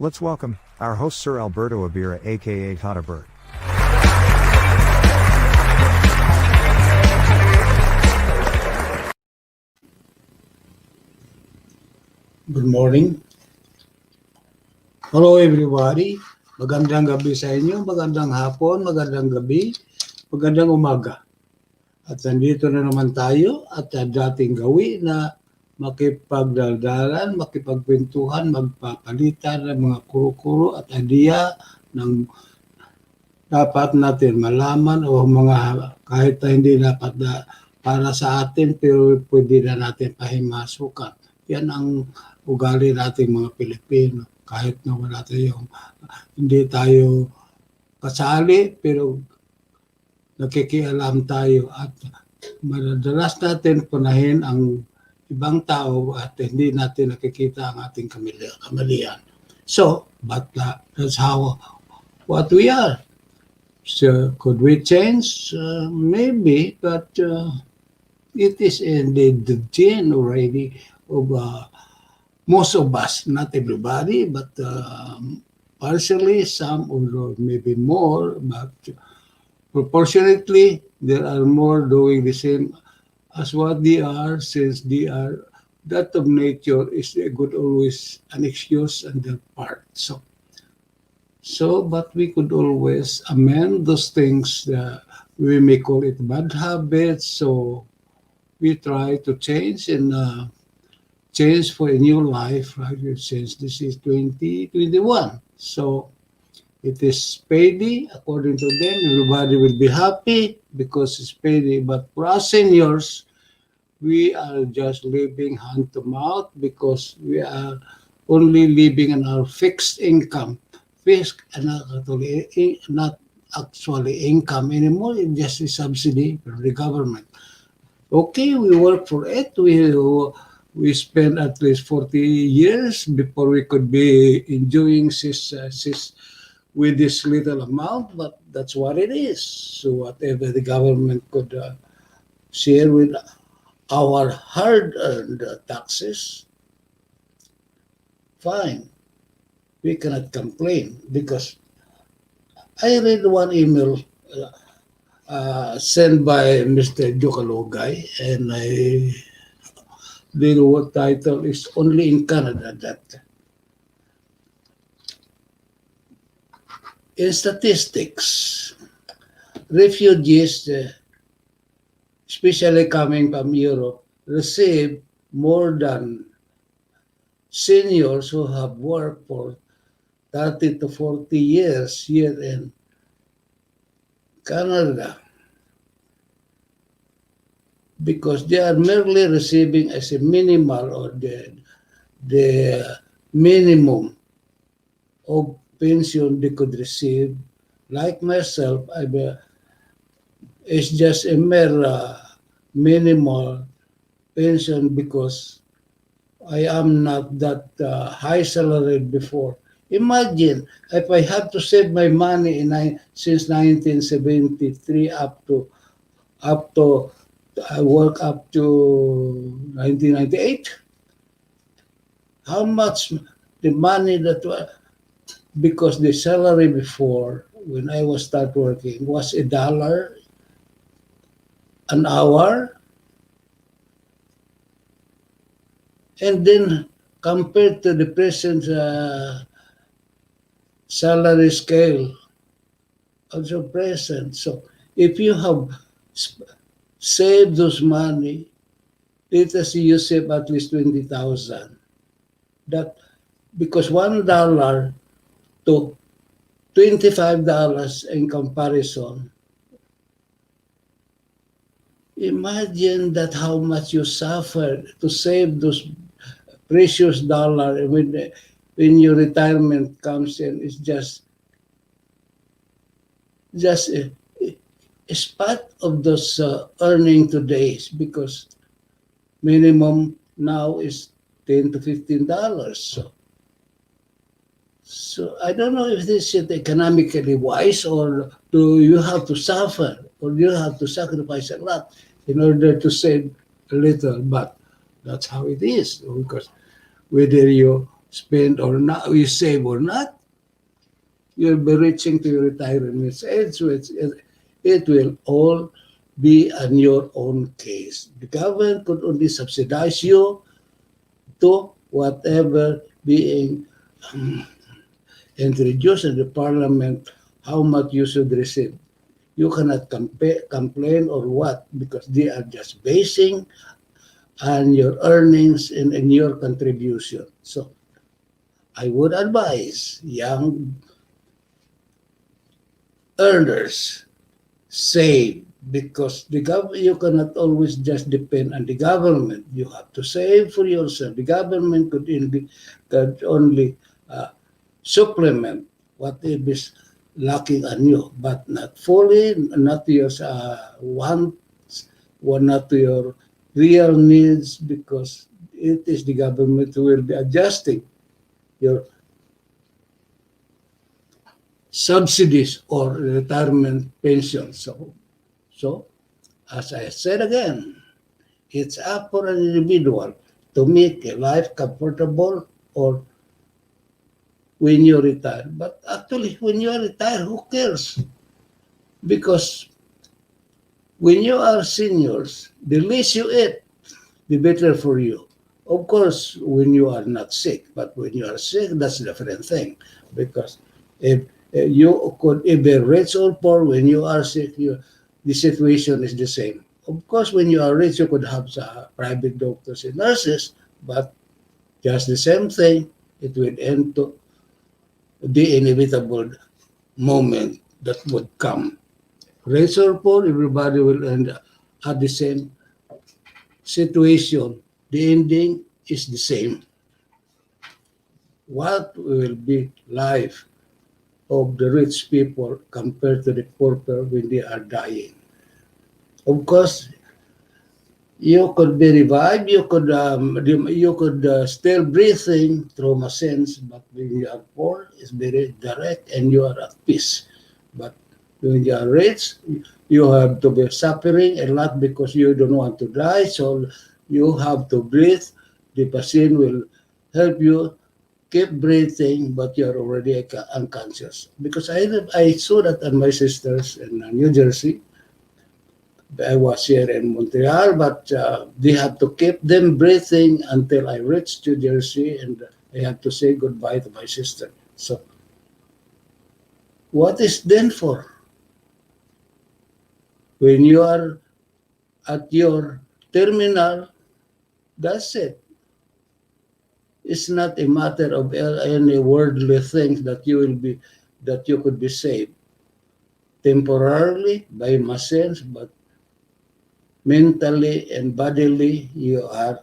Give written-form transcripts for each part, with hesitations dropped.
Let's welcome our host Sir Alberto Abira aka Tata Bert. Good morning. Hello everybody. Magandang gabi sa inyo, magandang hapon, magandang gabi, magandang umaga. At nandito na naman tayo at dating gawi na makipagdaldalan, makipagkwentuhan, magpapalitan ng mga kuro-kuro at idea ng dapat natin malaman o mga kahit na hindi dapat na para sa atin pero pwede na natin pahimasukan. Yan ang ugali nating mga Pilipino. Kahit na wala tayong, hindi tayo kasali pero nakikialam tayo at madalas natin punahin ang ibang tao at hindi natin nakikita ang ating kamalian. So, but that's how what we are. So, could we change? Maybe, but it is in the gene already of most of us, not everybody, but partially, some or maybe more, but proportionately, there are more doing the same as what they are, since they are that of nature is a good always an excuse on their part. So, but we could always amend those things. We may call it bad habits. So we try to change and change for a new life, right? Since this is 2021, so it is payday. According to them, everybody will be happy because it's payday. But for us seniors, we are just living hand to mouth because we are only living on our fixed income. Fixed and not actually income anymore. It's just a subsidy from the government. Okay, we work for it. We spent at least 40 years before we could be enjoying this with this little amount, but that's what it is. So whatever the government could share with our hard-earned taxes, fine. We cannot complain because I read one email sent by Mr. Jokalogay, and the title is only in Canada that in statistics, refugees, especially coming from Europe, receive more than seniors who have worked for 30 to 40 years here in Canada, because they are merely receiving as a minimal or the minimum of pension they could receive. Like myself, it's just a mere minimal pension because I am not that high salaried before. Imagine if I have to save my money since 1973 up to I work up to 1998. How much the money because the salary before when I was start working was $1 an hour, and then compared to the present salary scale also present. So if you have saved those money, let us say you save at least 20,000. That because $1 to $25 in comparison. Imagine that how much you suffered to save those precious dollar when your retirement comes in. It's just a spot of those earning today because minimum now is $10 to $15. So I don't know if this is economically wise or do you have to suffer or you have to sacrifice a lot in order to save a little. But that's how it is because whether you spend or not, you save or not, you'll be reaching to your retirement age. So it will all be on your own case. The government could only subsidize you to whatever being um, introduced in the parliament, how much you should receive. You cannot complain or what because they are just basing on your earnings and your contribution. So I would advise young earners save because you cannot always just depend on the government. You have to save for yourself. The government could only supplement what is lacking on you, but not fully, not to your wants, or not to your real needs, because it is the government who will be adjusting your subsidies or retirement pension. So as I said again, it's up for an individual to make a life comfortable or when you retire. But actually, when you are retired, who cares? Because when you are seniors, the less you eat, the better for you. Of course, when you are not sick, but when you are sick, that's a different thing. Because if you could either rich or poor, when you are sick, the situation is the same. Of course, when you are rich, you could have private doctors and nurses, but just the same thing, it will end to the inevitable moment that would come. Rich or poor, everybody will end at the same situation. The ending is the same. What will be life of the rich people compared to the poor people when they are dying? Of course, you could be revived, you could still breathing through machines, but when you are poor, it's very direct and you are at peace. But when you are rich, you have to be suffering a lot because you don't want to die, so you have to breathe. The machine will help you keep breathing, but you're already unconscious. Because I saw that on my sisters in New Jersey. I was here in Montreal, but they have to keep them breathing until I reached New Jersey, and I have to say goodbye to my sister. So, what is then for? When you are at your terminal, that's it. It's not a matter of any worldly things that you could be saved temporarily by machines, but mentally and bodily you are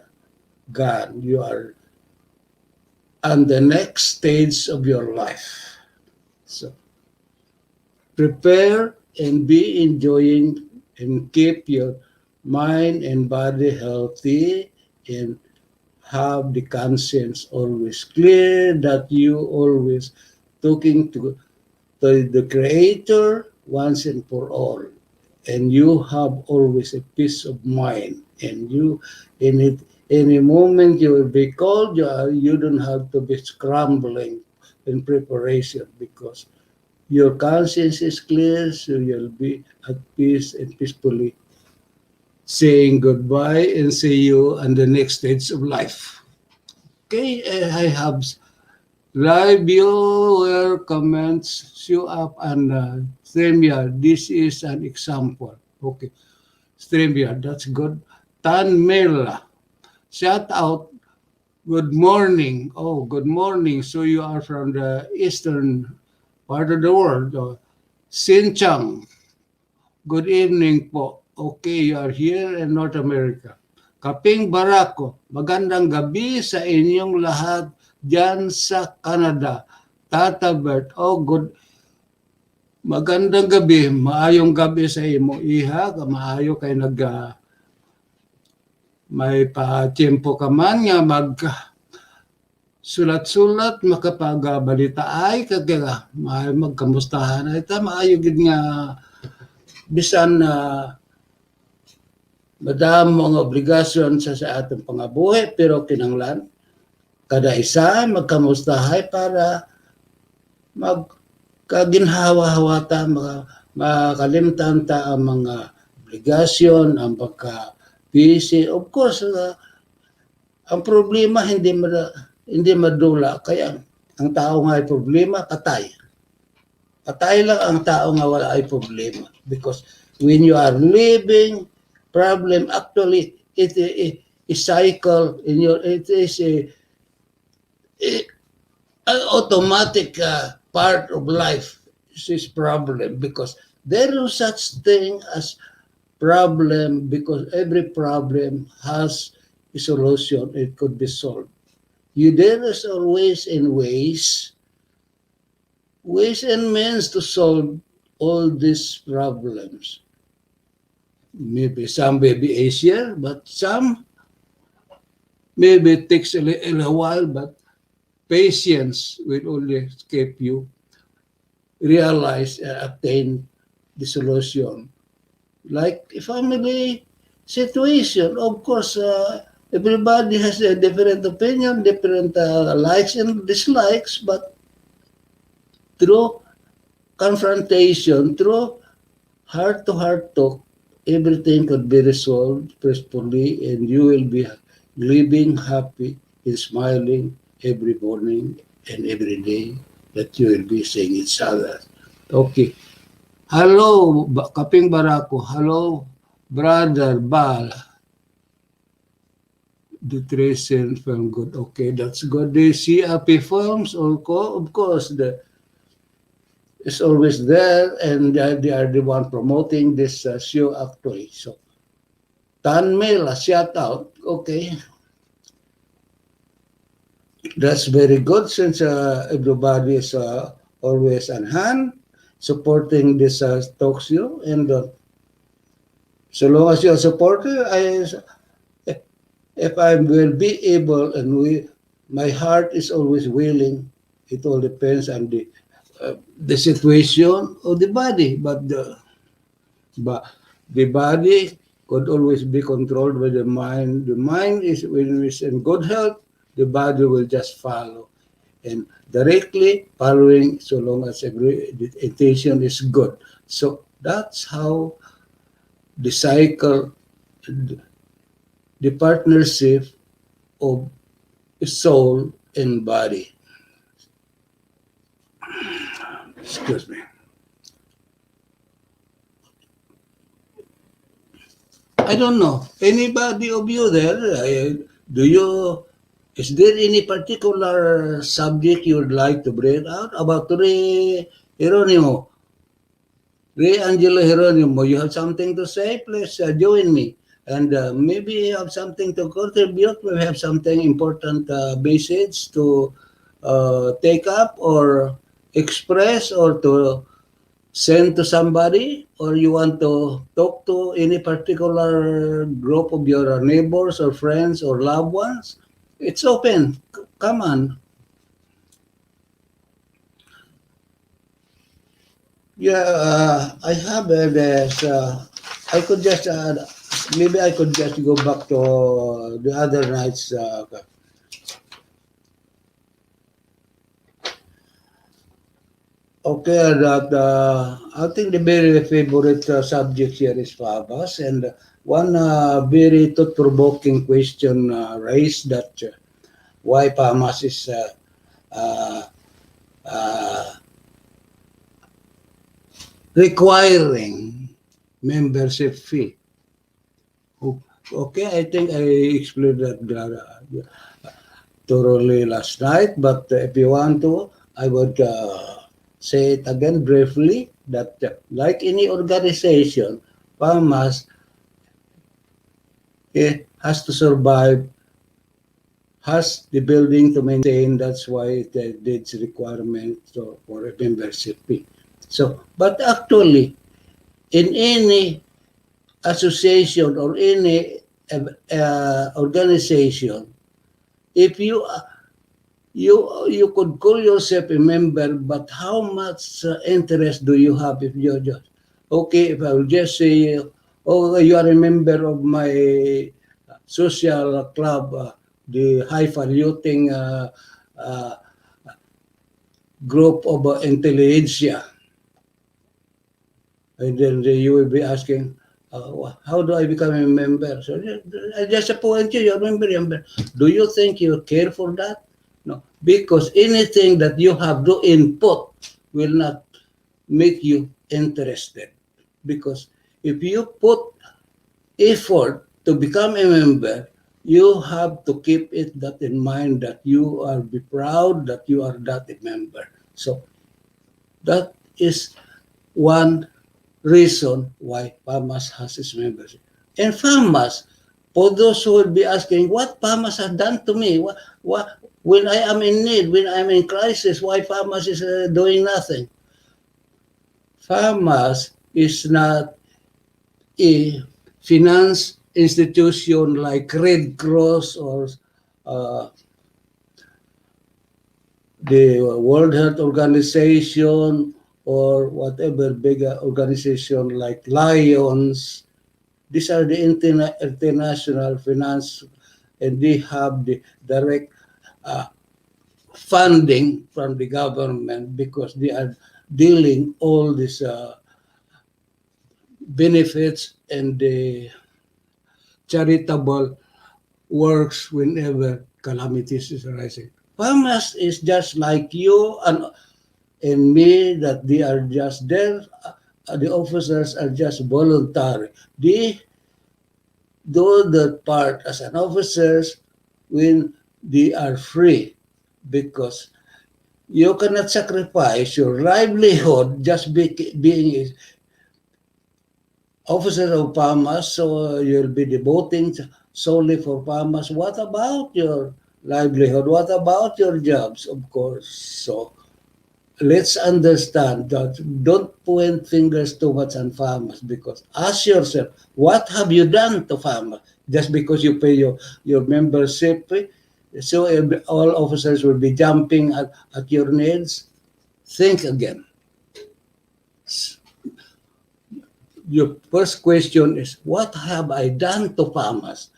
gone. You are on the next stage of your life. So prepare and be enjoying and keep your mind and body healthy and have the conscience always clear that you always talking to the creator once and for all, and you have always a peace of mind, and you in it any moment you will be called, you don't have to be scrambling in preparation because your conscience is clear, so you'll be at peace and peacefully saying goodbye and see you on the next stage of life. Okay, I have live viewer comments show up on StreamYard. This is an example. Okay, StreamYard, that's good. Tan Mela, shout out. Good morning. Oh, good morning. So you are from the Eastern part of the world. Sin Chang, good evening po. Okay, you are here in North America. Kaping Barako, magandang gabi sa inyong lahat dyan sa Canada. Tata Bert, oh good, magandang gabi, maayong gabi sa imo iha, maayo kay may pa-tiyempo ka man nga sulat-sulat makapag-balita ay kagaya magkamustahan ay ta maayo gid nga bisan na madamo ang obligasyon sa atong pangabuhi pero kinanglan kada isa magkamustahay para magkaginhawa-hawa ta makalimtan ta ang mga obligasyon ang pagka-busy. Of course, ang problema hindi madula kaya ang tao nga ay problema patay lang ang tao nga wala ay problema because when you are living problem actually it is cycle in your it is an automatic part of life is problem because there is such thing as problem because every problem has a solution, it could be solved. There is always in ways and means to solve all these problems. Maybe some may be easier, but some maybe it takes a while, but patience will only keep you realize and attain the solution. Like a family situation, of course, everybody has a different opinion, different likes and dislikes, but through confrontation, through heart-to-heart talk, everything could be resolved peacefully and you will be living happy and smiling every morning and every day that you will be seeing each other. Okay. Hello, Kaping Barako. Hello, Brother Bal. The Tracer film good. Okay, that's good. The CRP films, of course, it's always there, and they are the one promoting this show actually. So, Tanmil, shout out. Okay, that's very good since everybody is always on hand supporting this talk show, and so long as you're a supporter, if I will be able and my heart is always willing. It all depends on the situation of the body, but the body could always be controlled by the mind. The mind is when it's in good health, the body will just follow and directly following so long as the intention is good. So that's how the cycle, the partnership of soul and body. Excuse me. I don't know. Anybody of you there? Is there any particular subject you would like to bring out about Ray Geronimo? Ray Angelo Geronimo, you have something to say? Please join me. And maybe you have something to contribute. We have something important message to take up or express or to send to somebody, or you want to talk to any particular group of your neighbors or friends or loved ones. It's open. Come on. Yeah, I have this. I could just maybe I could just go back to the other nights. Okay, that I think the very favorite subject here is Fabas, and one very thought-provoking question raised that why Pamas is uh, uh, requiring membership fee. Okay, I think I explained that thoroughly last night, but if you want to, I would say it again briefly that like any organization, farmers has to survive, has the building to maintain. That's why it's requirement for a membership fee. So, but actually, in any association or any organization, if you could call yourself a member, but how much interest do you have if you're just okay? If I will just say, oh, you are a member of my social club, the high faluting uh, group of intelligentsia, and then you will be asking, how do I become a member? So I just appoint you, you're a member, you're a member. Do you think you care for that? No, because anything that you have to input will not make you interested. Because if you put effort to become a member, you have to keep it that in mind that you are be proud that you are that a member. So that is one reason why PAMAS has its membership. And PAMAS, for those who will be asking, what PAMAS has done to me? When I am in need, when I am in crisis, why PAMAS is doing nothing? PAMAS is not a finance institution like Red Cross or uh, the World Health Organization or whatever bigger organization like Lions. These are the international finance, and they have the direct uh, funding from the government because they are dealing all these benefits and the charitable works whenever calamities is arising. Farmers is just like you and me that they are just there. The officers are just voluntary. They do the part as an officers when they are free because you cannot sacrifice your livelihood just being a officer of PAMAS, so you'll be devoting solely for PAMAS. What about your livelihood? What about your jobs? Of course. So let's understand that don't point fingers too much on farmers because ask yourself, what have you done to farmers? Just because you pay your membership, so all officers will be jumping at your needs. Think again. Your first question is, what have I done to farmers?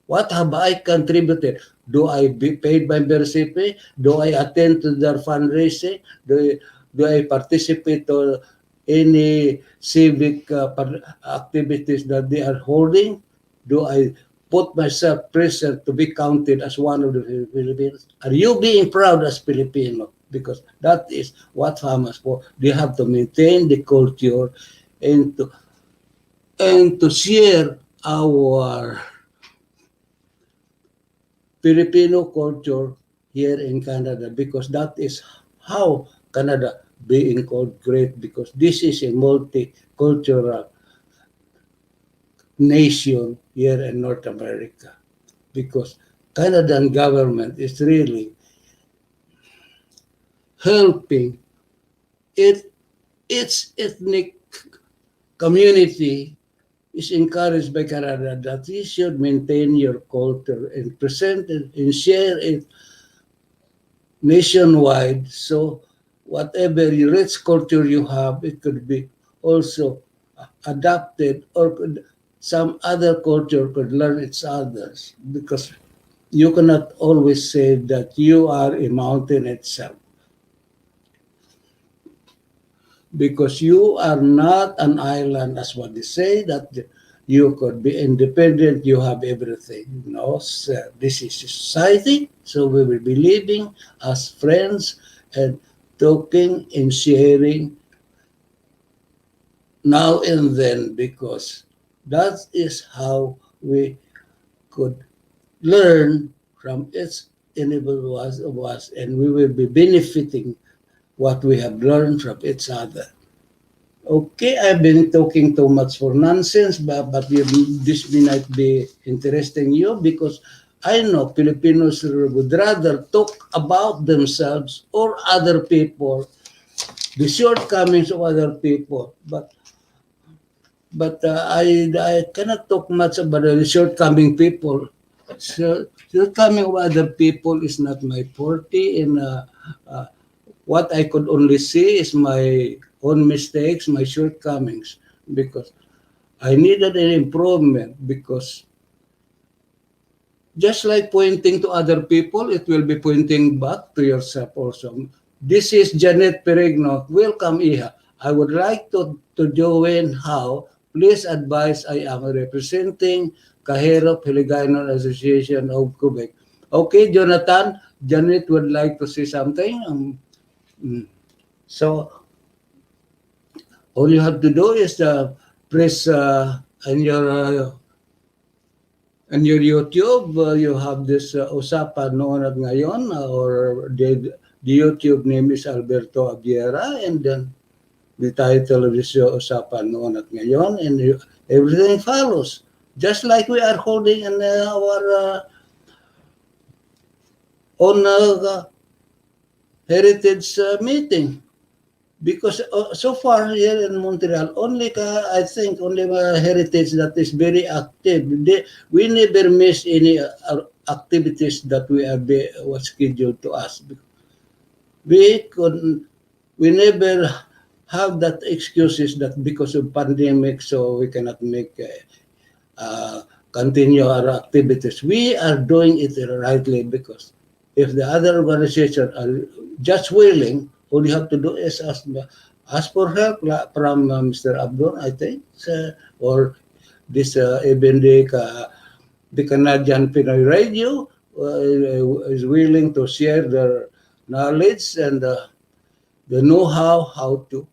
What have I contributed? Do I be paid membership fee? Do I attend to their fundraising? Do I participate to any civic activities that they are holding? Do I put myself present to be counted as one of the Filipinos? Are you being proud as Filipino? Because that is what farmers for. They have to maintain the culture and to share our Filipino culture here in Canada because that is how Canada being called great because this is a multicultural nation here in North America because Canadian government is really helping its ethnic community is encouraged by Canada that you should maintain your culture and present it and share it nationwide. So whatever rich culture you have, it could be also adapted or could some other culture could learn its others because you cannot always say that you are a mountain itself because you are not an island as what they say that you could be independent, you have everything. No, sir. This is society, so we will be living as friends and talking and sharing now and then because that is how we could learn from each individual of us and we will be benefiting what we have learned from each other. Okay, I've been talking too much for nonsense, but this may not be interesting you because I know Filipinos would rather talk about themselves or other people, the shortcomings of other people. But I cannot talk much about the shortcoming people. So, shortcoming of other people is not my forte, and uh, what I could only see is my own mistakes, my shortcomings, because I needed an improvement. Because just like pointing to other people, it will be pointing back to yourself also. This is Janet Perigno. Welcome, Iha. I would like to join how. Please advise I am representing Kahirap Hiligaynon Association of Quebec. Okay, Jonathan, Janet would like to say something. So all you have to do is press on your YouTube. You have this Usapang noon at ngayon, or the YouTube name is Alberto Abiera, and then the title of this Usapang noon at ngayon, and everything follows. Just like we are holding in our own heritage meeting. Because so far here in Montreal, I think only heritage that is very active. We never miss any activities that was scheduled to us. We could we never have that excuses that because of pandemic, so we cannot make continue our activities. We are doing it rightly because if the other organizations are just willing, all you have to do is ask for help from Mr. Abdul, I think, or this even the Canadian Pinoy Radio is willing to share their knowledge and the know-how to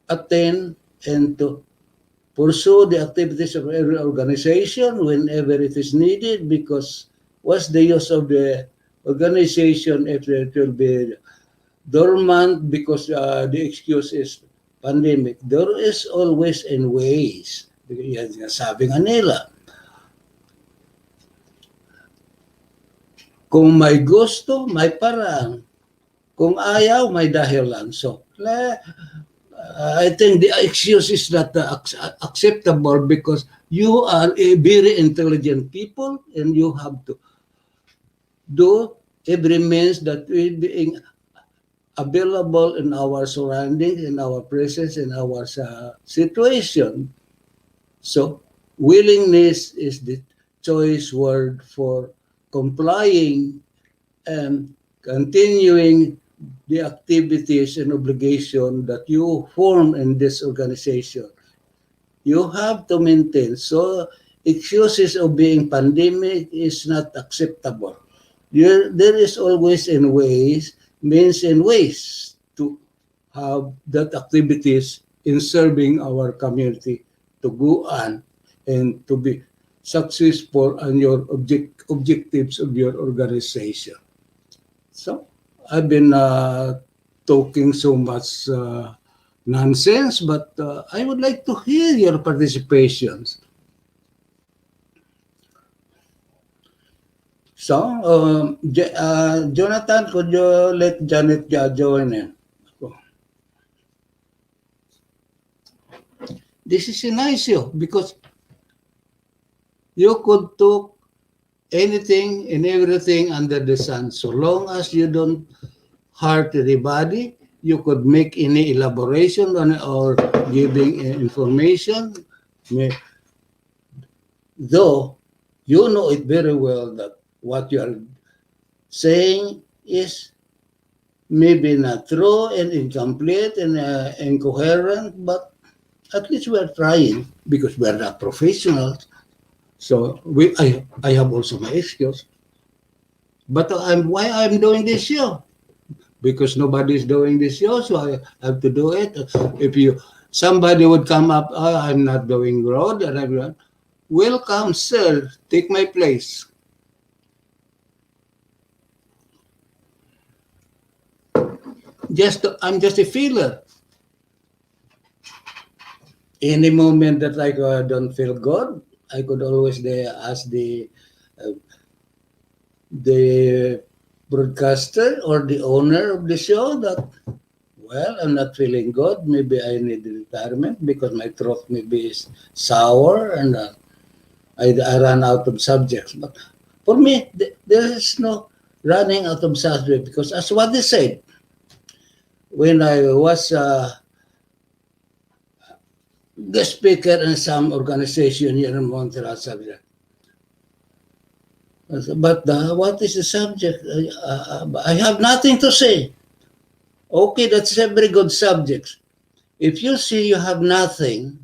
attend and to pursue the activities of every organization whenever it is needed, because what's the use of the organization if it will be dormant because the excuse is pandemic? There is always in ways. Yan nga sabi nga nila, kung may gusto, may paraan. Kung ayaw, may dahilan. So, I think the excuse is not acceptable because you are a very intelligent people and you have to do every means that will be available in our surroundings, in our presence, in our situation. So, willingness is the choice word for complying and continuing the activities and obligation that you form in this organization. You have to maintain. So excuses of being pandemic is not acceptable. There is always in ways, means and ways to have that activities in serving our community to go on and to be successful on your objectives of your organization. So I've been talking so much nonsense, but I would like to hear your participations. So, Jonathan, could you let Janet join in? This is a nice issue because you could talk anything and everything under the sun. So long as you don't hurt anybody, you could make any elaboration on it or giving information. Though you know it very well that what you are saying is maybe not true and incomplete and incoherent, but at least we are trying because we are not professionals. So I have also my excuse. But why I'm doing this show? Because nobody is doing this show, so I have to do it. If somebody would come up, oh, I'm not doing road, and everyone, welcome, sir, take my place. I'm just a feeler. Any moment that don't feel good, I could always ask uh, the broadcaster or the owner of the show that, well, I'm not feeling good. Maybe I need retirement because my throat maybe is sour and I ran out of subjects. But for me, there is no running out of subject because, as what they said, when I was guest speaker in some organization here in Montreal subject. But what is the subject? I have nothing to say. Okay, that's a very good subject. If you see you have nothing,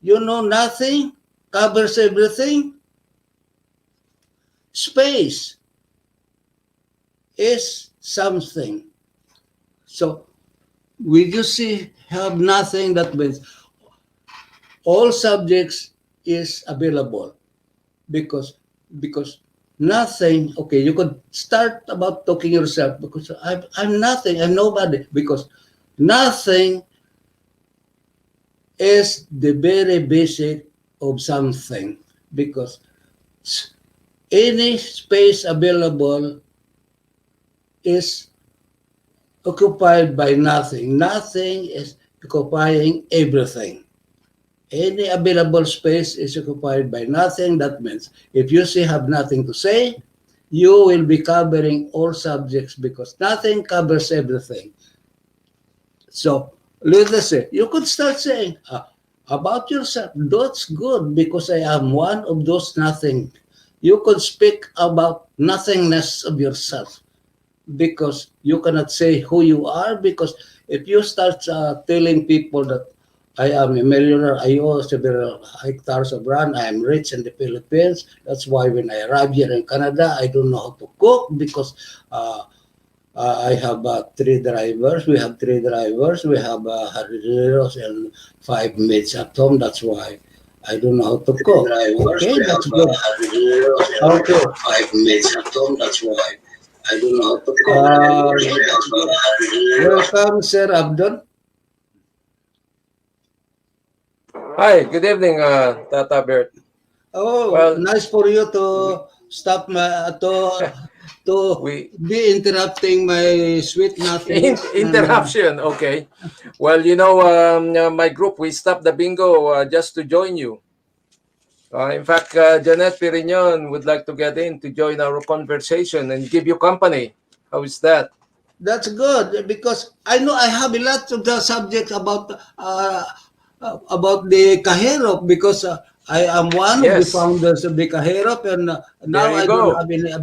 you know nothing, covers everything, space is something. So when you see have nothing, that means all subjects is available because because nothing. Okay, you could start about talking yourself because I'm nothing, I'm nobody, because nothing is the very basic of something, because any space available is occupied by nothing. Nothing is occupying everything. Any available space is occupied by nothing. That means if you say have nothing to say, you will be covering all subjects because nothing covers everything. So let us say you could start saying about yourself. That's good because I am one of those nothing. You could speak about nothingness of yourself because you cannot say who you are, because if you start telling people that I am a millionaire, I own several hectares of land, I am rich in the Philippines, that's why when I arrive here in Canada, I don't know how to cook because I have three drivers. We have three drivers. We have jardineros and five maids at home. That's why I don't know how to cook. Drivers, Okay, we have that's good. jardineros and Okay. five maids at home. That's why I don't know how to cook. Uh, Drivers, we have jardineros. welcome, Sir Abdul. Hi, good evening, Tata Bert. Oh, Well, nice for you we, to stop my to we be interrupting my sweet nothingness and interruption. Okay. Well, my group, we stopped the bingo just to join you. In fact, Janet Perignon would like to get in to join our conversation and give you company. How is that? that's good because I know I have a lot of the subjects about the Kaherop because I am one of the Yes. founders of the Kaherop, and There now you I don't go. have any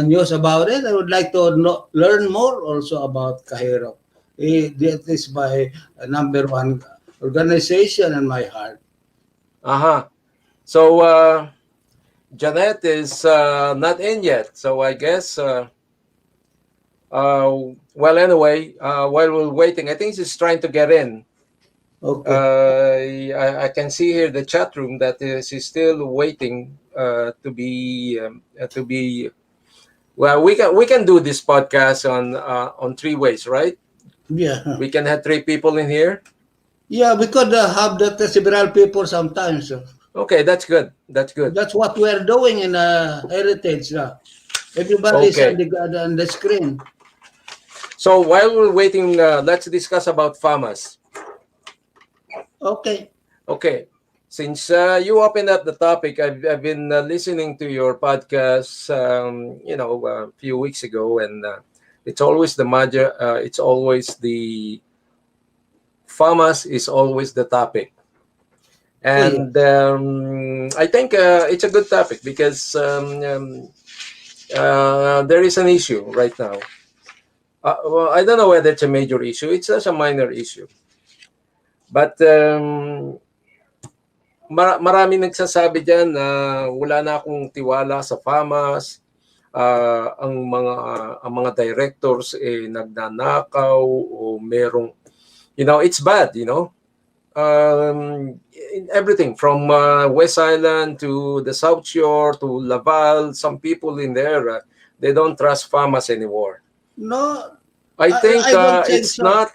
news about it. I would like to learn more also about Kaherop. That is my number one organization in my heart. Uh-huh. So, Janet is not in yet. So I guess, well, anyway, while we're waiting, I think she's trying to get in. Okay. I can see here the chat room that is still waiting to be. Well, we can do this podcast on three ways, right? Yeah. We can have three people in here. Yeah, we could have that several people sometimes. Okay, that's good. That's good. That's what we're doing in Heritage. Everybody's Okay. on the screen. So while we're waiting, let's discuss about farmers. Okay. Okay. Since you opened up the topic, I've been listening to your podcast, a few weeks ago, and it's always it's always the farmers is always the topic. Oh, And yes. I think it's a good topic because there is an issue right now. Well, I don't know whether it's a major issue. It's just a minor issue. But maraming nagsasabi diyan na wala na akong tiwala sa FAMAS, ang mga directors nagnanakaw o merong, it's bad, in everything from West Island to the South Shore to Laval. Some people in there, they don't trust FAMAS anymore. No, I think I don't think it's so. not.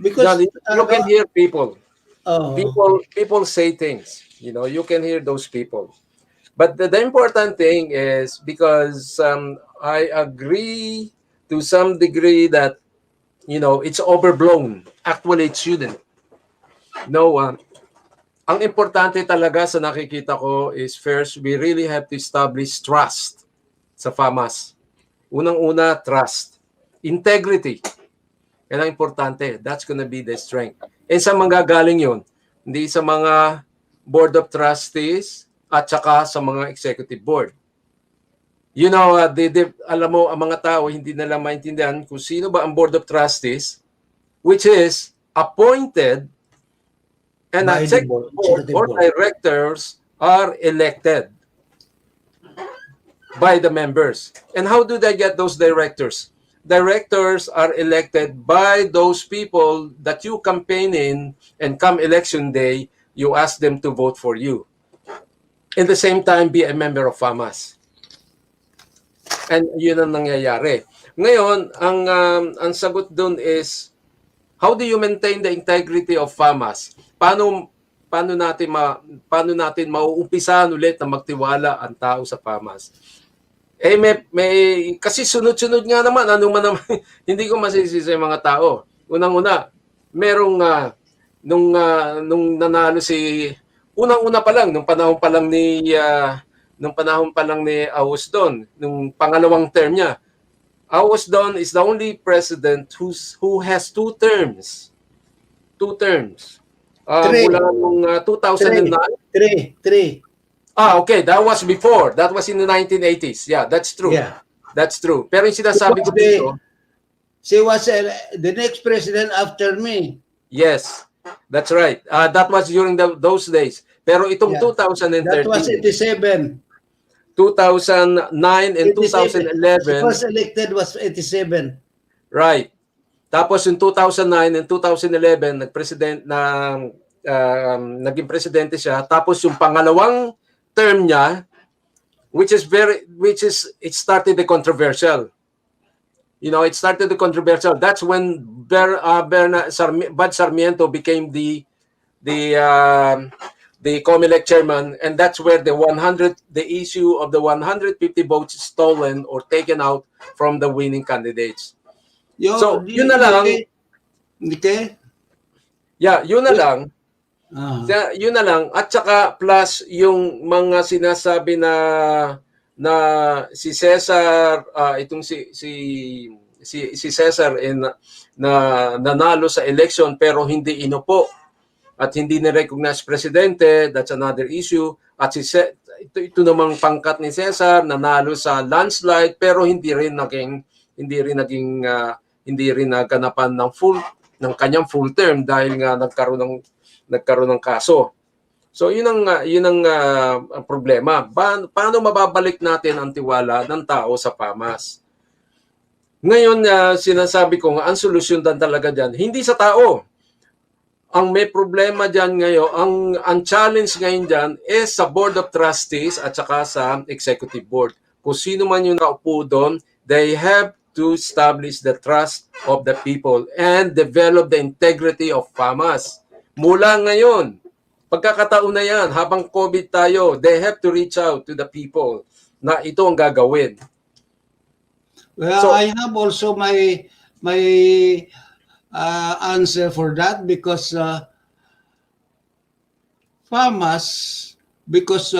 Because, You can hear people. oh, People say things. You can hear those people. But the important thing is because I agree to some degree that it's overblown. Actually, it shouldn't. No, ang importante talaga sa nakikita ko is first, we really have to establish trust sa FAMAS. Unang-una, trust. Integrity. Yan ang importante. That's gonna be the strength. And sa manggagaling yun? Hindi sa mga board of trustees at saka sa mga executive board. Alam mo, ang mga tao hindi nila maintindihan kung sino ba ang board of trustees, which is appointed, and by the executive board, board executive or board. directors are elected by the members. And how do they get those directors? Directors are elected by those people that you campaign in, and come election day, you ask them to vote for you. In the same time, be a member of FAMAS. And yun ang nangyayari. Ngayon, ang sagot dun is, how do you maintain the integrity of FAMAS? Paano natin mauumpisahan ulit na magtiwala ang tao sa FAMAS? Kasi sunod-sunod nga naman, ano man naman, hindi ko masisisi yung mga tao. Unang-una, merong nung nanalo unang-una pa lang, nung panahon pa lang ni Awos Don, nung pangalawang term niya. Awos Don is the only president who has two terms. Two terms. Three. Mula nung 2009. Three. Okay. That was before. That was in the 1980s. Yeah, that's true. Yeah. That's true. Pero yung sinasabi ko dito, She was the next president after me. yes, that's right. That was during those days. Pero itong Yeah. 2013, That was 87. 2009 and 87. 2011, She was elected was 87. right. Tapos yung 2009 and 2011, naging presidente siya. Tapos yung pangalawang term niya, it started the controversial. It started the controversial. That's when Bad Sarmiento became the COMELEC chairman, and that's where the issue of the 150 votes stolen or taken out from the winning candidates. So, yun na lang. Okay? Yeah, yun na lang. Yun na lang. At saka plus yung mga sinasabi na si Cesar, itong si Cesar na nanalo sa election pero hindi inupo at hindi ni-recognize presidente, that's another issue. At ito namang pangkat ni Cesar, nanalo sa landslide pero hindi rin naganapan ng kanyang full term dahil nga nagkaroon ng kaso. So yun ang problema. Paano mababalik natin ang tiwala ng tao sa FAMAS? Ngayon sinasabi ko nga ang solusyon talaga diyan hindi sa tao. Ang may problema diyan ngayon, ang challenge ngayon diyan is sa Board of Trustees at saka sa Executive Board. Kung sino man yung naupo doon, they have to establish the trust of the people and develop the integrity of FAMAS. Mula ngayon, pagkakataon na yan, habang COVID tayo, they have to reach out to the people na ito ang gagawin. Well, So, I have also my answer for that because FAMAS, because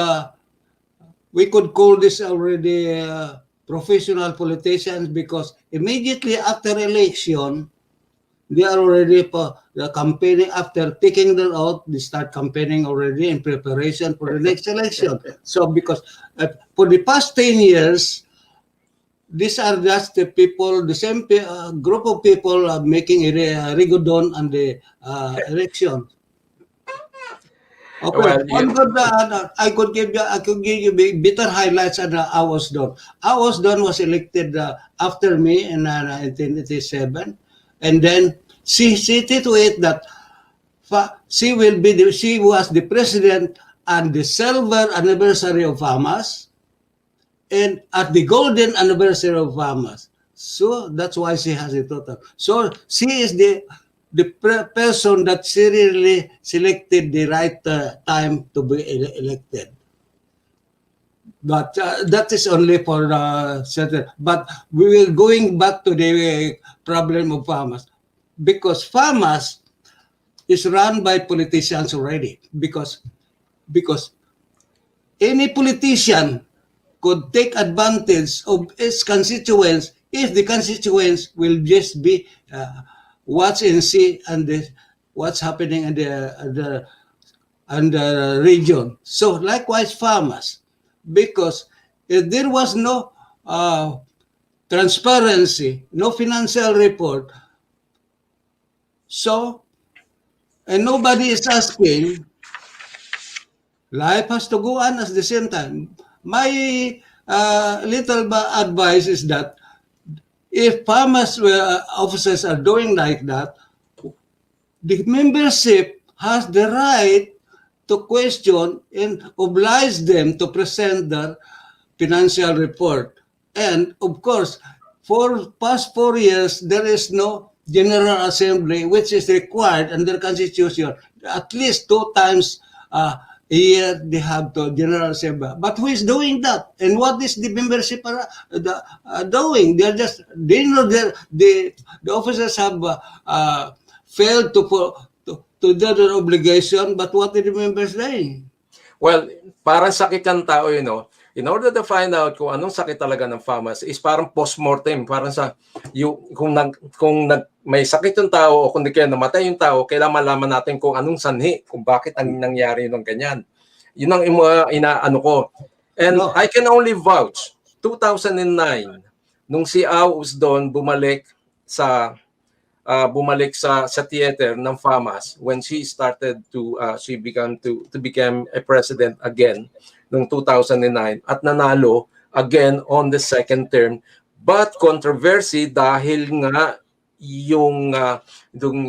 we could call this already professional politicians because immediately after election, they are already campaigning. After taking them out, they start campaigning already in preparation for the next election. So because for the past 10 years, these are just the people, the same group of people making a rigodon on the election. Okay, Well, I could give you better highlights on Awos Don. Awos Don was elected after me in 1987, and then she see to it that she was the president on the silver anniversary of FAMAS and at the golden anniversary of FAMAS. So that's why she has a total. So she is the person that seriously selected the right time to be elected. But that is only for certain. But we will going back to the problem of farmers, because farmers is run by politicians already. Because any politician could take advantage of its constituents if the constituents will just be watch and see what's happening in the region. So likewise farmers, because if there was no transparency, no financial report, so and nobody is asking, life has to go on at the same time. My little advice is that if farmers officers are doing like that, the membership has the right to question and oblige them to present their financial report. And of course, for past 4 years, there is no General Assembly, which is required under Constitution. At least 2 times a year they have to General Assembly. But who is doing that? And what is the membership doing? They know the officers have failed to do their obligation, but what are the members saying? Well, parang sakit ng tao yun, no? In order to find out kung anong sakit talaga ng FAMAS is parang post-mortem. Parang kung may sakit yung tao o kung di kaya namatay yung tao, kailangan malaman natin kung anong sanhi, kung bakit ang nangyari ng ganyan. Yun ang inaano ko. And no. I can only vouch, 2009, nung si Usapang bumalik sa theater ng FAMAS when she started she began to become a president again noong 2009 at nanalo again on the second term, but controversy dahil nga yung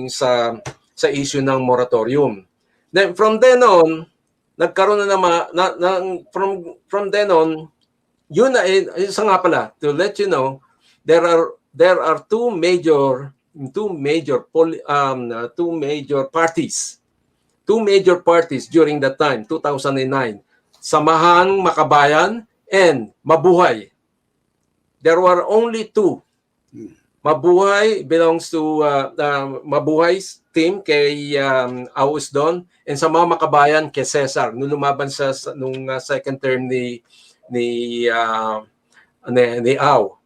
sa issue ng moratorium. Then from then on nagkaroon from then on yun na isa nga pala, to let you know, there are two major parties during that time, 2009. Samahang Makabayan and Mabuhay. There were only two. Mabuhay belongs to Mabuhay's team kay Usapang, and Samahang Makabayan kay Cesar nung lumaban sa nung second term ni Au.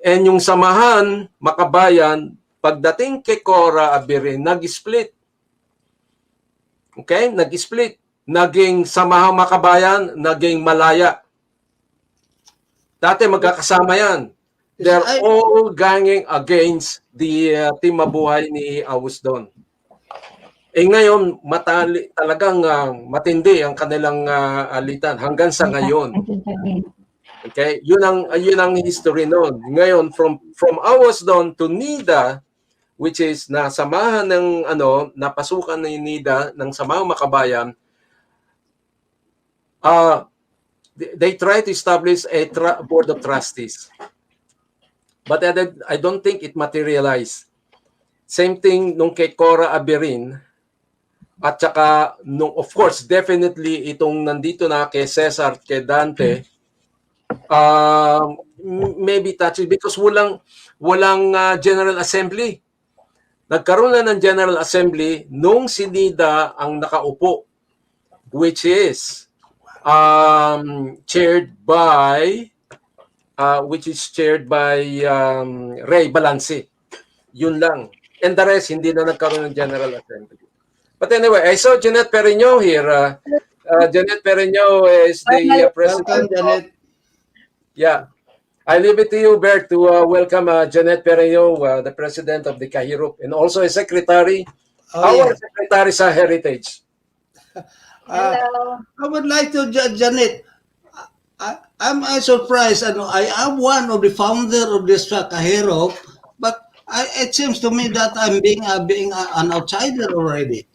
And yung Samahan Makabayan, pagdating kay Cora Abirin, nag-split. Okay? Nag-split. Naging Samahang Makabayan, naging Malaya. Dati magkakasama yan. They're all ganging against the Team Mabuhay ni Usapang. Ngayon, talagang matindi ang kanilang alitan hanggang sa ngayon. Okay? Yun ang history noon. Ngayon, from Usapang to NIDA, which is nasamahan ng napasukan ng NIDA ng Samahang Makabayan, they try to establish a board of trustees. But I don't think it materialized. Same thing nung kay Cora Abirin, at saka nung, of course, definitely itong nandito na kay Cesar, kay Dante, maybe touchy because walang General Assembly. Nagkaroon na ng General Assembly nung si NIDA ang nakaupo, which is chaired by Ray Balanci. Yun lang. And the rest, hindi na nagkaroon ng General Assembly. But anyway, I saw Jeanette Perignon here. Jeanette Perignon is the president. Welcome, Yeah. I leave it to you, Bert, to welcome Jeanette Perignon, the president of the Kahirop, and also a secretary, secretary sa Heritage. Hello. I would like to, Janet, I'm surprised. I am one of the founder of this Kahirop, but it seems to me that I'm being an outsider already.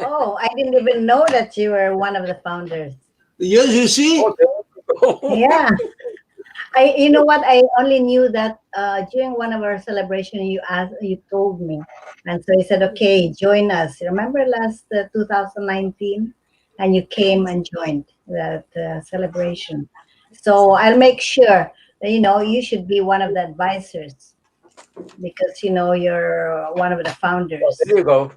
Oh, I didn't even know that you were one of the founders. Yes, you see? Yeah. You know what? I only knew that during one of our celebration, you told me, and so he said, "Okay, join us." Remember last 2019, and you came and joined that celebration. So I'll make sure that you should be one of the advisors because you're one of the There founders. you go.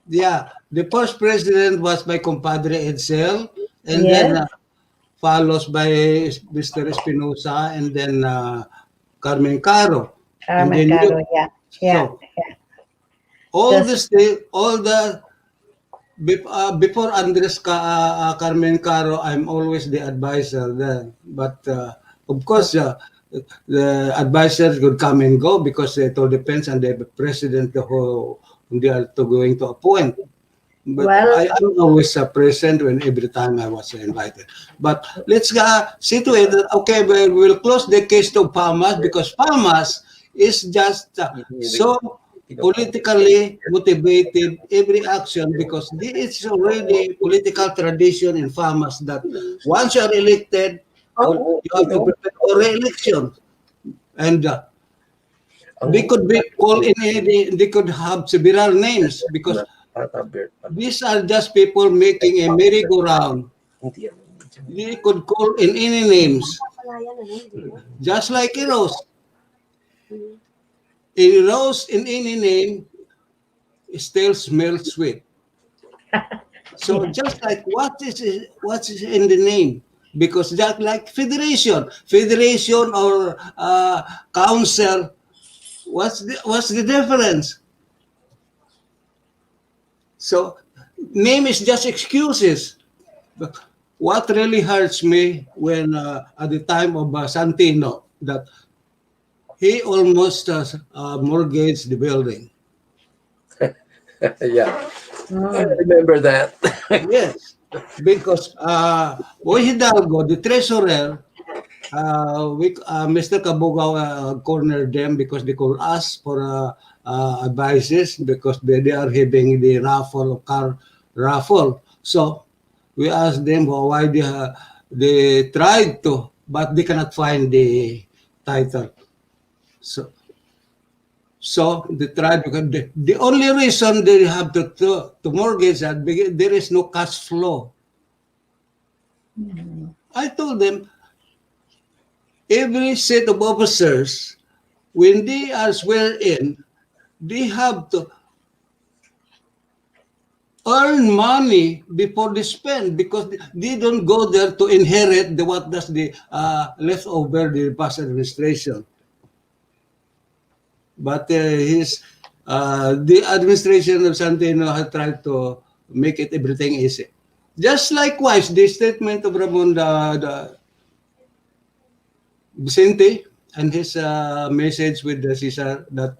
Yeah, the first president was my compadre Edsel, and then Yes, follows by Mr. Espinosa, and then Carmen Caro, and Carmen then you. Caro. Yeah, yeah, So yeah. all Just this, all the before Andres Carmen Caro, I'm always the advisor there. But of course, the advisors could come and go because it all depends on the president who they are going to appoint. But well. I'm always present when every time I was invited. But let's see to it that, okay, we'll close the case to Palmas because Palmas is just so politically motivated every action because this is already political tradition in farmers that once you are elected, you have to prepare for re-election. And they could be called in they could have several names because Tata, Bert. these are just people making a merry-go-round. They could call in any names, just like a rose. A rose in any name still smells sweet. So just like what is in the name? Because just like federation or council, what's the difference? So name is just excuses. But what really hurts me when at the time of Santino that he almost mortgaged the building. Yeah, I Mm. remember that. Yes, because Hidalgo, the treasurer, Mr. Kabugao cornered them because they could ask for advices because they are having the raffle car raffle. So we asked them why they tried to, but they cannot find the title. So they tried because the only reason they have to mortgage that because there is no cash flow. I told them every set of officers when they are swear in, they have to earn money before they spend because they don't go there to inherit the what does the leftover the past administration. But the administration of Santino had tried to make it everything easy. Just likewise, the statement of Ramon Vicente and his message with the Cesar that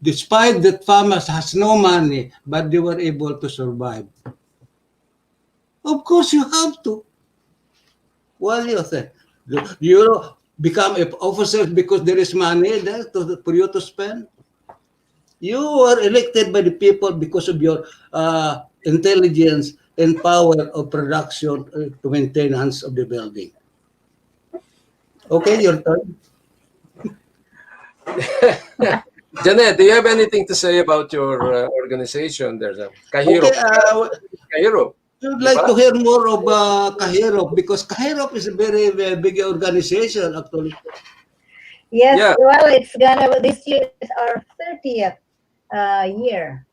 despite that farmers has no money, but they were able to survive. Of course, you have to. What do you think? You become an officer because there is money there for you to spend. You are elected by the people because of your intelligence and power of production to maintenance of the building. Okay, your turn. Janet, do you have anything to say about your organization? There's a Kahiro. Okay, Kahiro, we would di like ba? to hear more of Kahirop because Kahirop is a very, very big organization actually. Yes, Yeah. well, it's gonna this year is our 30th year.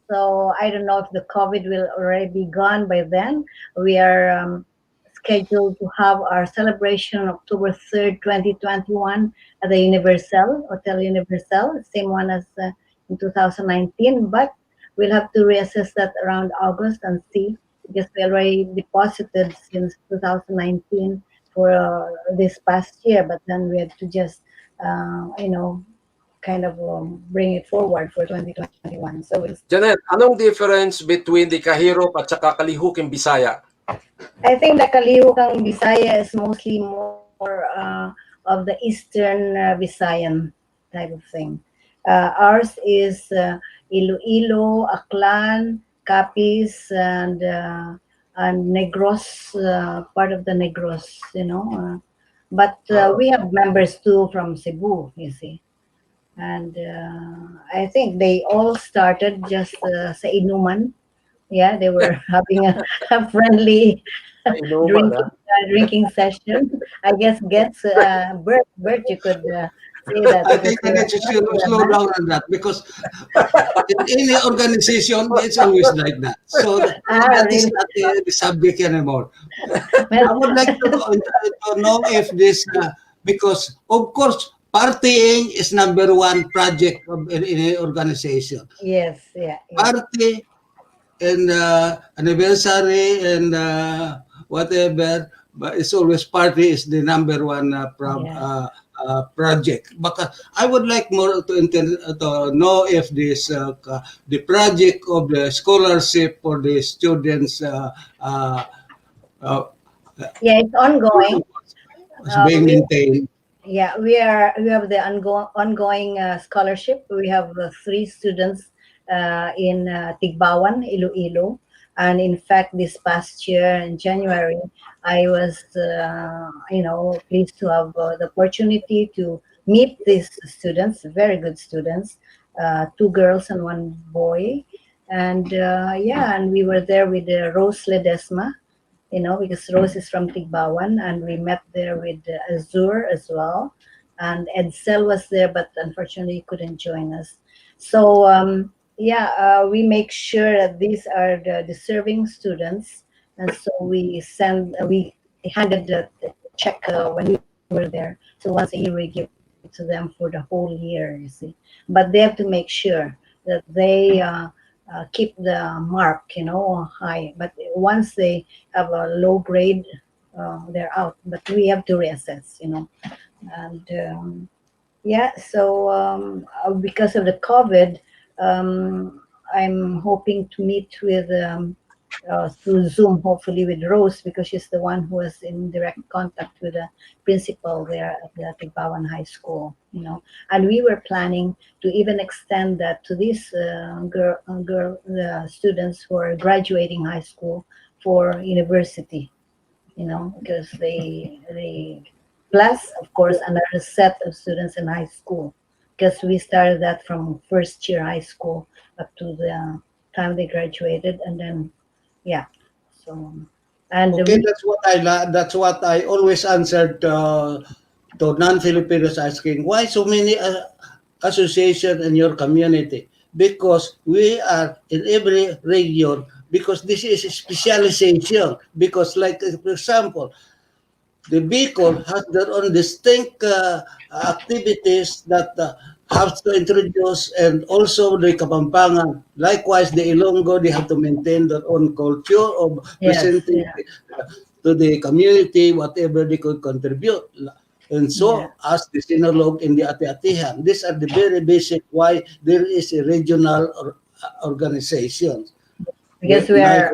So I don't know if the COVID will already be gone by then. We are scheduled to have our celebration on October 3rd, 2021 at the Universal, Hotel Universal, same one as in 2019. But we'll have to reassess that around August and see because we already deposited since 2019 for this past year. But then we had to just, kind of bring it forward for 2021. So we'll Janet, anong difference between the Kahiro at saka Kalihuking Bisaya? I think the Kalihukang Bisaya is mostly more of the Eastern Visayan type of thing. Ours is Iloilo, Aklan, Capiz, and Negros, part of the Negros, But Oh, we have members too from Cebu, you see. And I think they all started just sa inuman. Yeah, they were having a friendly inuman, drinking ah. drinking session. I guess gets Bert, you could say that I because think I you're need to slow a down on that because in any organization, it's always like that. So that is really not the subject anymore. well, I would like to know if this, because of course, partying is number one project in an organization. yes, yeah, yeah, Party and anniversary and whatever, but it's always party is the number one yeah. project. But I would like more to know if this the project of the scholarship for the students uh, uh, Yeah, it's ongoing. is being We maintained. Yeah, we have the ongoing scholarship. We have three students in Tigbawan, Iloilo, and in fact, this past year in January, I was pleased to have the opportunity to meet these students, very good students, two girls and one boy, and yeah, and we were there with Rose Ledesma, because Rose is from Tigbawan, and we met there with Azur as well. And Edsel was there, but unfortunately he couldn't join us. So, yeah, we make sure that these are the deserving students. And so we handed the check when we were there. So once a year, we give it to them for the whole year, you see. But they have to make sure that they keep the mark, high. But once they have a low grade, they're out. But we have to reassess, and yeah. So because of the COVID, I'm hoping to meet with through Zoom, hopefully with Rose, because she's the one who was in direct contact with the principal there at the Tigbawan High School. And we were planning to even extend that to these students who are graduating high school for university. Because they plus of course another set of students in high school, because we started that from first year high school up to the time they graduated, and then yeah. So and Okay, that's what I always answered to non-Filipinos asking why so many association in your community, because we are in every region, because this is a specialization, because like for example the Bicol has their own distinct activities that have to introduce, and also the Kapampangan. Likewise, the Ilonggo, they have to maintain their own culture of yes, presenting yeah, to the community whatever they could contribute. And yeah, so, as the Sinulog in the Ati-Atihan, these are the very basic why there is a regional organization. because My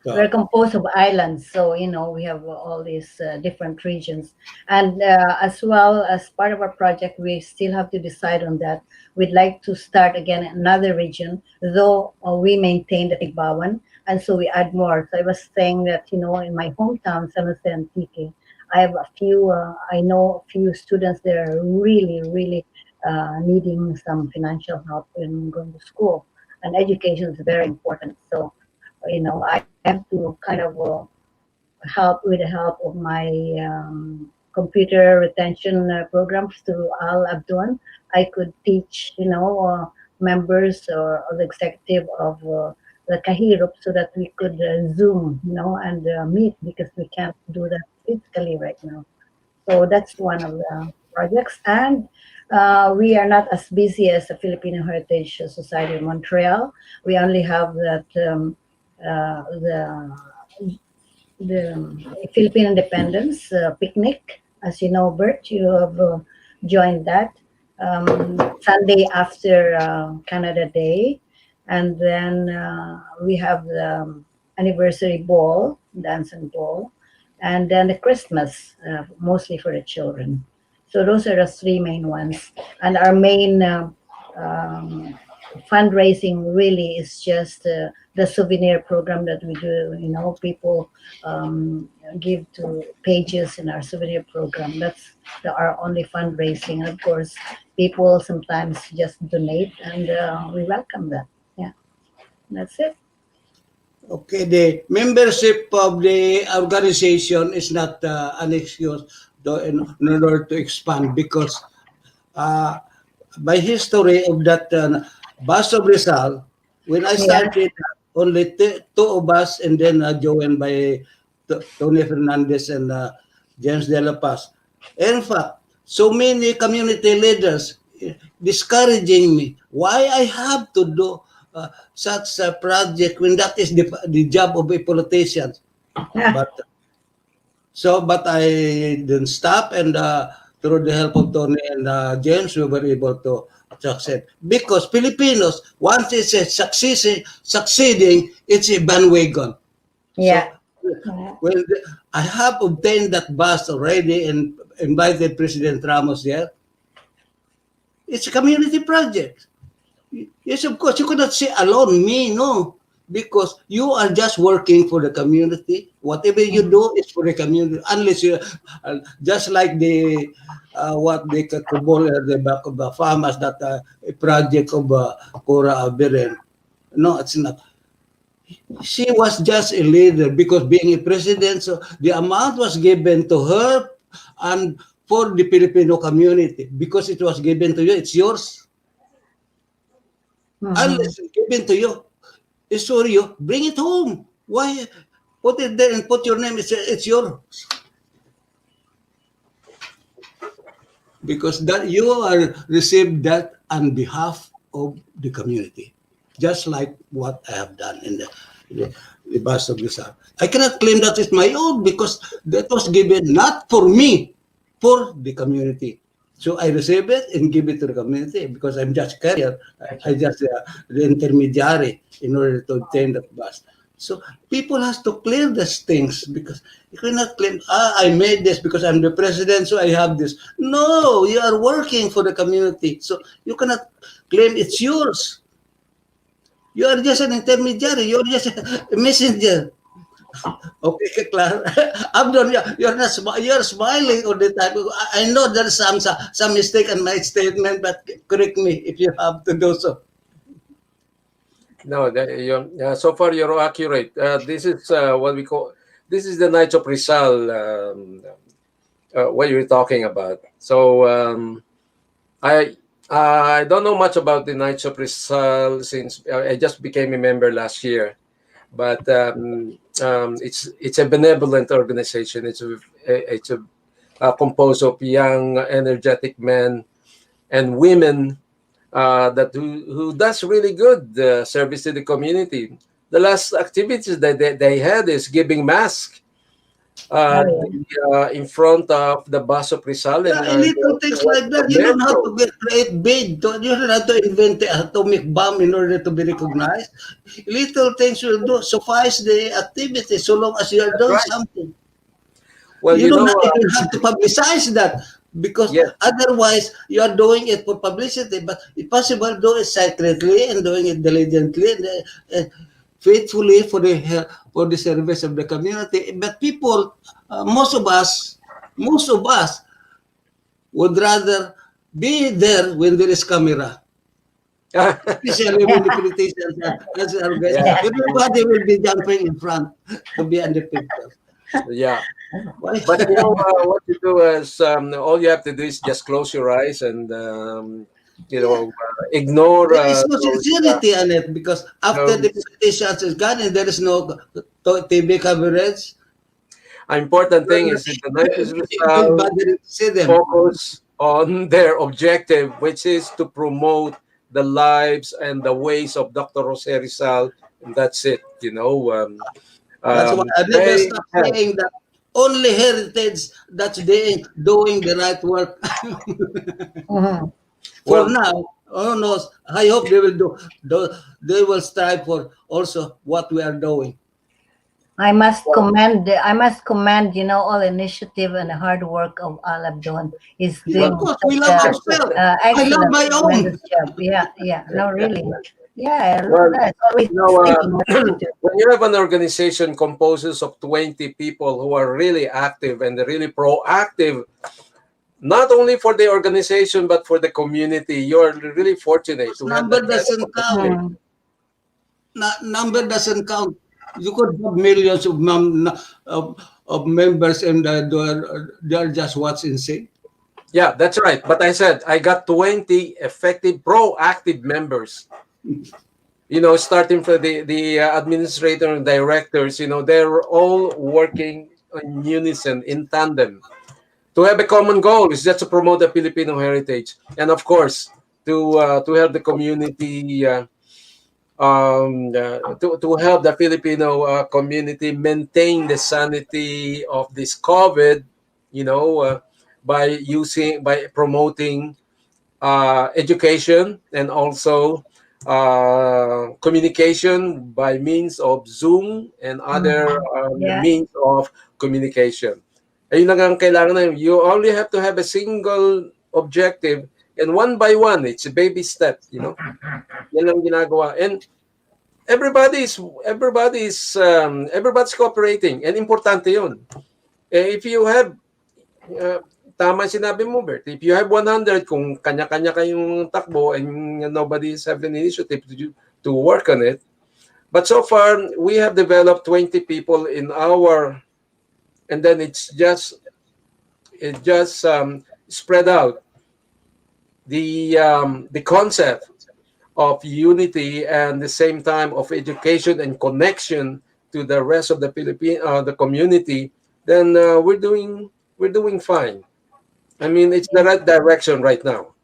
we're composed of islands, so we have all these different regions, and as well as part of our project, we still have to decide on that. We'd like to start again another region, though we maintain the Tigbawan, and so we add more. So I was saying that in my hometown, San Jose Antique, I know a few students that are really, really needing some financial help in going to school, and education is very important. So I have to kind of help with the help of my computer retention programs through Al Abdon. I could teach, members or the executive of the Kahirop, so that we could Zoom, and meet, because we can't do that physically right now. So that's one of the projects. And we are not as busy as the Filipino Heritage Society in Montreal. We only have that the Philippine Independence picnic. As you know, Bert, you have joined that Sunday after Canada Day. And then we have the anniversary ball, dance and ball, and then the Christmas, mostly for the children. So those are the three main ones. And our main um, fundraising really is just the souvenir program that we do. People give to pages in our souvenir program. That's our only fundraising. And of course, people sometimes just donate, and we welcome that. Yeah, that's it. Okay, the membership of the organization is not an excuse in order to expand because uh, by history of that bus of Rizal, when I Yeah, started, only two of us and then joined by Tony Fernandez and James De La Paz. In fact, so many community leaders discouraging me. Why I have to do such a project when that is the job of a politician? But but I didn't stop, and through the help of Tony and James, we were able to succeed. Because Filipinos, once it's a succeeding, it's a bandwagon. yeah, So when I have obtained that bus already and invited President Ramos there, it's a community project. Yes, of course, you cannot say alone me, no. Because you are just working for the community. Whatever you do is for the community. Unless you, just like what they call the back of the farmers, that a project of Cora Abiren. No, it's not. She was just a leader because being a president, so the amount was given to her and for the Filipino community. Because it was given to you, it's yours. hmm Unless it's given to you, it's for you, bring it home. Why put it there and put your name? It's yours. Because that you are received that on behalf of the community. Just like what I have done in the bus of Rizal. I cannot claim that it's my own because that was given not for me, for the community. So I receive it and give it to the community because I'm just carrier. I just the intermediary in order to obtain that bus. So people has to clear these things because you cannot claim, I made this because I'm the president, so I have this. No, you are working for the community. So you cannot claim it's yours. You are just an intermediary. You're just a messenger. Okay, Clara. Abdon, you're smiling all the time. I know there's some mistake in my statement, but correct me if you have to do so. No, so far you're accurate. This is what we call. This is the Knights of Rizal. What you're talking about. So I I don't know much about the Knights of Rizal since I just became a member last year. But it's a benevolent organization. It's composed of young, energetic men and women that who does really good service to the community. The last activities that they had is giving mask Oh, in front of the bus of Rizal Yeah, and little things like the that. You don't have metro. to create big. You don't have to invent the atomic bomb in order to be recognized. Little things will do suffice the activity so long as you are That's doing right. something. Well, You don't even have to publicize that because yes. otherwise you are doing it for publicity. But it's possible do it secretly and doing it diligently and faithfully for the service of the community. But people, most of us would rather be there when there is camera. Especially when the politicians are guys. Yes. Everybody will be jumping in front to be on the picture. Yeah. Why? But what you do is all you have to do is just close your eyes and Yeah. ignore There is no those. sincerity on it because after the Those politicians is gone and there is no TV coverage, important thing is that the Knights you don't Rizal bother to see them. focus on their objective, which is to promote the lives and the ways of Dr. Jose Rizal, and that's it. That's why I never They stop have, saying that only heritage that's doing the right work. mhm. For well, now, who knows? I hope they will do. They will strive for also what we are doing. I must commend, all initiative and the hard work of all I've done. He's Yeah, doing of course, we such love a ourselves. I love excellent, my own. tremendous job. Yeah, yeah. No, really. Yeah, look at Well, that. It's always you know, thinking what to do. when you have an organization composed of 20 people who are really active and really proactive, not only for the organization but for the community, you're really fortunate to have Number that kind of doesn't count. organization. Hmm. Number doesn't count. You could have millions of members, and they're just what's insane. Yeah, that's right. But I said I got 20 effective, proactive members. Starting from the administrator and directors. They're all working in unison, in tandem, to have a common goal is just to promote the Filipino heritage, and of course to help the community, to help the Filipino community maintain the sanity of this COVID, by promoting education and also communication by means of Zoom and other Hmm. Yeah. means of communication. Ayun lang ang kailangan na. You only have to have a single objective, and one by one, it's a baby step. Yan lang ginagawa. And everybody's cooperating, and importante yun. If you have tama sinabi mo, Bert. If you have 100, kung kanya-kanya kayong takbo and nobody's having initiative to work on it. But so far, we have developed 20 people in and then it just spread out the concept of unity and the same time of education and connection to the rest of the the community. Then we're doing fine. I mean, it's the right direction right now.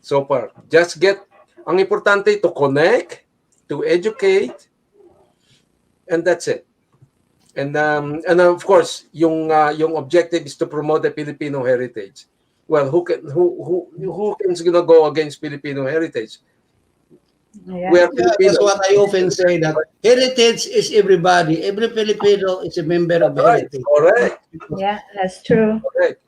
So far, ang importante to connect, to educate, and that's it. And of course, yung objective is to promote the Filipino heritage. Well, who can gonna go against Filipino heritage? We Yeah. are Yeah, that's Filipinos. what I often say, that heritage is everybody. Every Filipino is a member of Right, heritage. correct, Yeah, that's true. correct.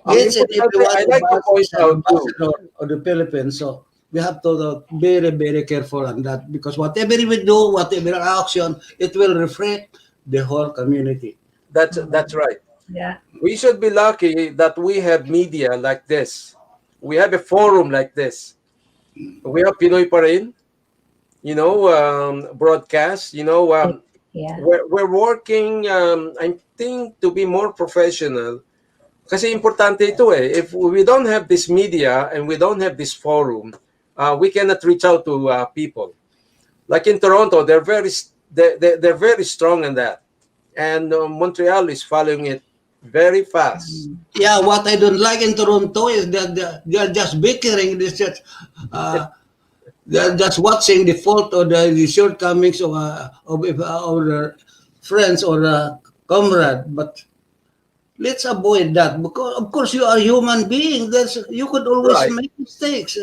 Ang Each and every importante, one I of like to us point is an out too. ambassador of the Philippines. So we have to be very, very careful on that, because whatever we do, whatever action, it will reflect the whole community. That's right. Yeah. We should be lucky that we have media like this. We have a forum like this. We have Pinoy pa rin, broadcast. Yeah. We're working, I think, to be more professional. Kasi importante ito eh. If we don't have this media and we don't have this forum, we cannot reach out to people. Like in Toronto, they're very strong in that, and Montreal is following it very fast. Yeah, what I don't like in Toronto is that they are just bickering. They're just watching the fault or the shortcomings of our friends or comrade. But let's avoid that, because of course you are a human being. You could always Right. make mistakes.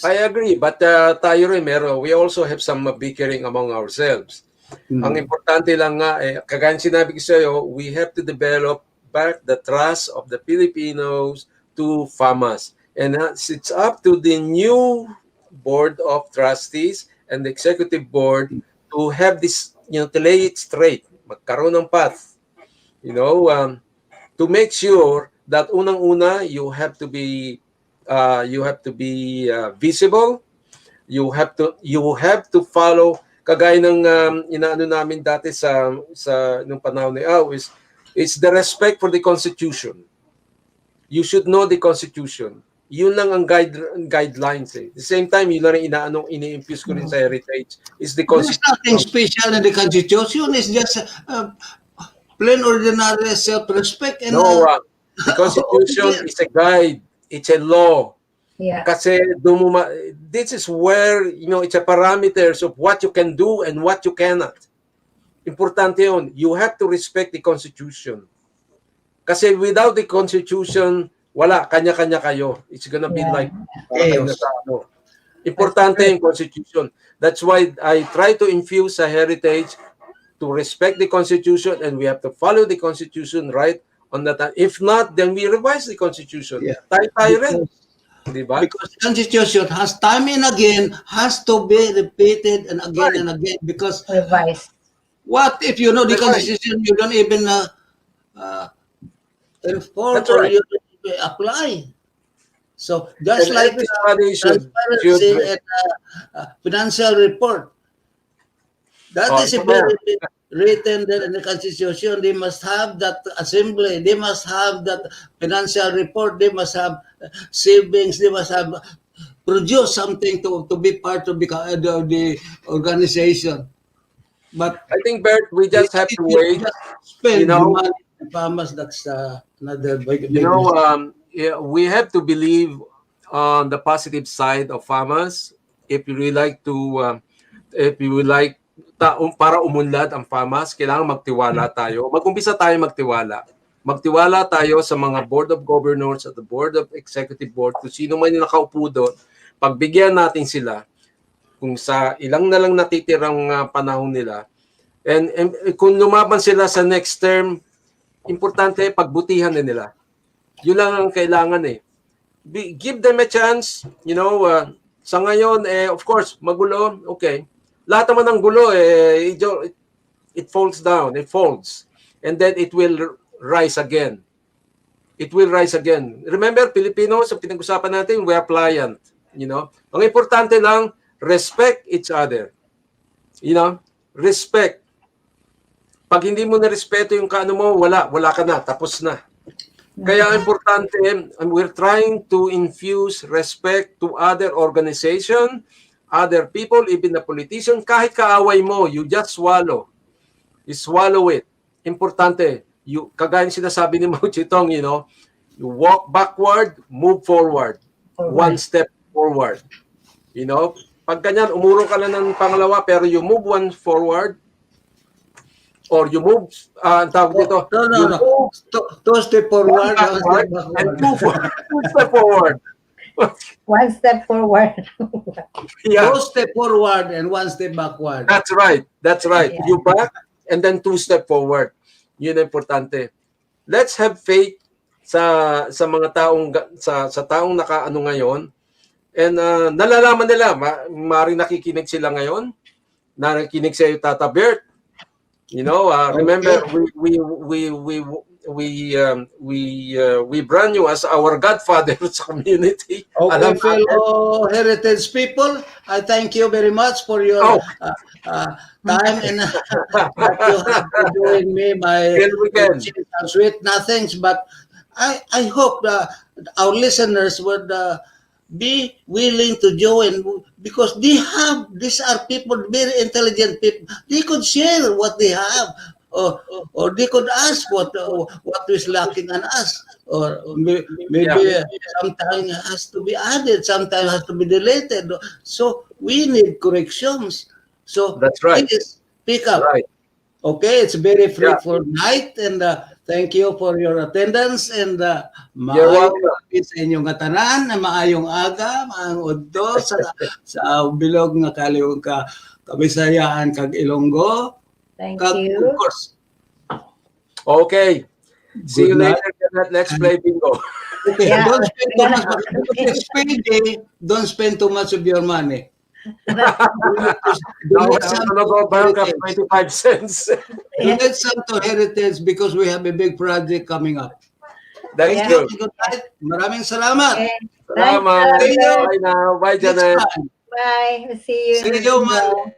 I agree, but tayo rin we also have some bickering among ourselves. Ang importante lang nga, kagaya sinabi ko sa iyo, we have to develop back the trust of the Filipinos to FAMAS. And it's up to the new board of trustees and the executive board to have this, to lay it straight, magkaroon ng path, to make sure that unang-una, you have to be visible. You have to follow, kagaya ng inaano namin dati sa nung panahon ni is the respect for the Constitution. You should know the Constitution. Yun lang ang guidelines eh. At the same time, yun lang ini-infuse ko rin sa heritage is the There's nothing Constitution. special in the Constitution. It's just plain ordinary self-respect. And No, the Constitution is a guide. It's a law. Yeah. Kasi this is where, it's a parameters of what you can do and what you cannot. Importante yun. You have to respect the Constitution. Kasi without the Constitution, wala, kanya-kanya kayo. It's gonna be Yeah. like, Chaos. Importante yung Constitution. That's why I try to infuse a heritage to to respect the Constitution and we have to follow the Constitution right on that time. If not, then we revise the Constitution. Yeah. Tayo rin. Diba? Because the Constitution has time and again has to be repeated and again Right. and again. Because Revise. what if you know the That's right. Constitution, you don't even inform That's or right. you don't even apply. So just And like everybody transparency and financial report, that Oh, is ito very na. written there in the Constitution. They must have that assembly. They must have that financial report. They must have savings. They must have produce something to be part of the organization. But I think, Bert, we just have to if you wait. just spend You know, the money on farmers, that's another big You know, mistake. yeah, we have to believe on the positive side of farmers. If you really like to, if you would like, para umunlad ang farmers, kailangan magtiwala tayo. Mag-umpisa tayo magtiwala. Magtiwala tayo sa mga Board of Governors at the Board of Executive Board, kung sino man yung nakaupo doon, pagbigyan natin sila kung sa ilang na lang natitirang panahon nila. And kung lumaban sila sa next term, importante pagbutihan din nila. Yun lang ang kailangan eh. Give them a chance, you know, sa ngayon, of course, magulo, okay. Lahat naman ng gulo, it falls down, it folds. And then it will rise again. It will rise again. Remember, Filipinos, sa pinag-usapan natin, we are pliant, you know. Ang importante lang, respect each other. You know, respect. Pag hindi mo na-respeto yung kaano mo, wala ka na, tapos na. Kaya importante, we're trying to infuse respect to other organization, other people, even the politician. Kahit kaaway mo, you just swallow. You swallow it. Importante, kagaya ng sinasabi ni Mao Zedong, you know, you walk backward, move forward. One step forward. You know, pag ganyan, umurong ka lang ng pangalawa, pero you move one forward, or you move, ang tawag dito, No. Two step forward, one step backward. and two step forward. One step forward. Yeah, Two step forward and one step backward. that's right. That's right. Yeah. You back and then two step forward. Yun ang importante. Let's have faith sa mga taong sa taong nakaano ngayon. And nalalaman nila, maaaring nakikinig sila ngayon. Nakikinig sa Tata Bert. You know, remember we brand you as our godfather sa community. Okay, fellow heritage people, I thank you very much for your time and that you have been doing me my sweet nothings. But I hope our listeners would be willing to join because these are people, very intelligent people. They could share what they have, or they could ask what is lacking on us, or maybe sometimes has to be added, sometimes has to be deleted. So we need corrections. So that's right. Please pick up. Right. Okay, it's very fruitful night, and thank you for your attendance, and You're welcome. sa inyong tanan na maayong aga, maayong udto sa bilog nga kaliw ka Kabisayaan kag Ilonggo. Thank Kag, you. of course. Okay. See you Good later. Let's play bingo. Okay, Yeah. don't spend too much. It's payday, don't spend too much of your money. Now Donate I'm some gonna go to back up heritage. 25 cents. Donate some to heritage because we have a big project coming up. That's Thank good. you. Good night. Maraming salamat. Okay. Salamat. Thanks, Bye now. Bye, Next Janet. time. Bye. We'll see you. See next you, video. man.